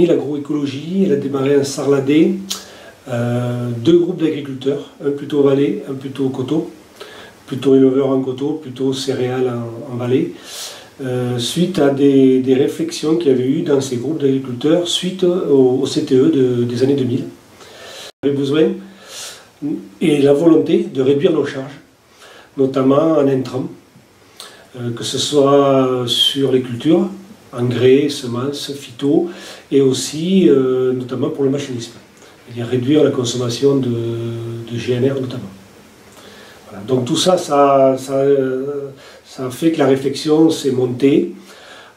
2000, l'agroécologie, elle a démarré en Sarladé, deux groupes d'agriculteurs, un plutôt vallée, un plutôt coteau, plutôt éleveur en coteau, plutôt céréales en vallée, suite à des réflexions qu'il y avait eu dans ces groupes d'agriculteurs suite au CTE des années 2000. On avait besoin et la volonté de réduire nos charges, notamment en intrants, que ce soit sur les cultures, engrais, semences, phyto, et aussi notamment pour le machinisme, c'est-à-dire réduire la consommation de GNR notamment. Voilà. Donc tout ça, ça a fait que la réflexion s'est montée,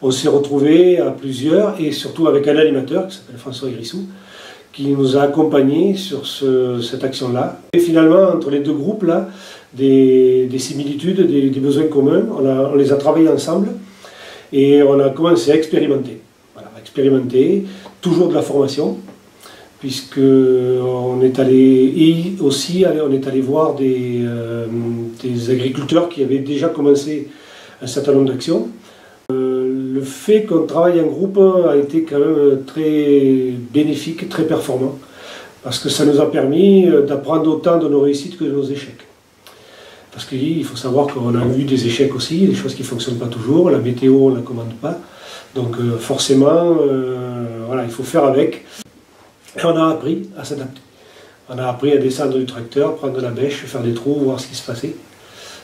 on s'est retrouvés à plusieurs, et surtout avec un animateur qui s'appelle François Grissou, qui nous a accompagnés sur cette action-là. Et finalement, entre les deux groupes-là, des similitudes, des besoins communs, on les a travaillés ensemble et on a commencé à expérimenter. Voilà, expérimenter, toujours de la formation, puisqu'on est allé, on est allé voir des agriculteurs qui avaient déjà commencé un certain nombre d'actions. Le fait qu'on travaille en groupe a été quand même très bénéfique, très performant, parce que ça nous a permis d'apprendre autant de nos réussites que de nos échecs. Parce qu'il faut savoir qu'on a eu des échecs aussi, des choses qui ne fonctionnent pas toujours, la météo on ne la commande pas, donc forcément voilà, il faut faire avec. Et on a appris à s'adapter. On a appris à descendre du tracteur, prendre de la bêche, faire des trous, voir ce qui se passait.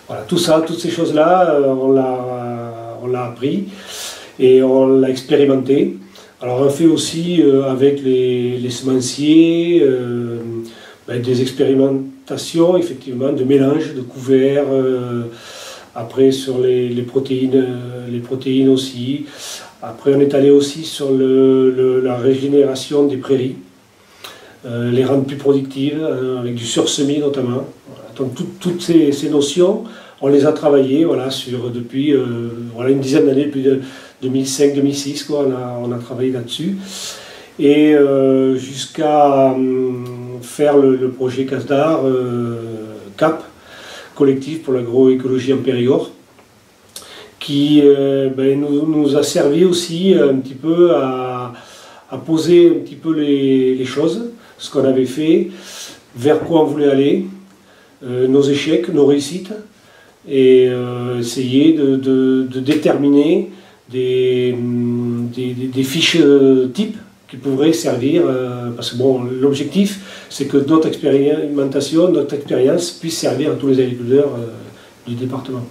Voilà, tout ça, toutes ces choses-là, on l'a appris et on l'a expérimenté. Alors on fait aussi avec les semenciers des expérimentations effectivement de mélange, de couverts, après sur les protéines aussi. Après on est allé aussi sur la régénération des prairies, les rendre plus productives, avec du sursemis notamment. Voilà. Donc toutes ces notions, on les a travaillées voilà, depuis voilà, une dizaine d'années, depuis 2005-2006, on a travaillé là-dessus. Et jusqu'à faire le projet CASDAR, CAP, collectif pour l'agroécologie en Périgord, qui nous a servi aussi un petit peu à poser un petit peu les choses, ce qu'on avait fait, vers quoi on voulait aller, nos échecs, nos réussites, et essayer de déterminer des fiches types qui pourraient servir, parce que bon, l'objectif c'est que notre expérimentation, notre expérience puisse servir à tous les agriculteurs du département.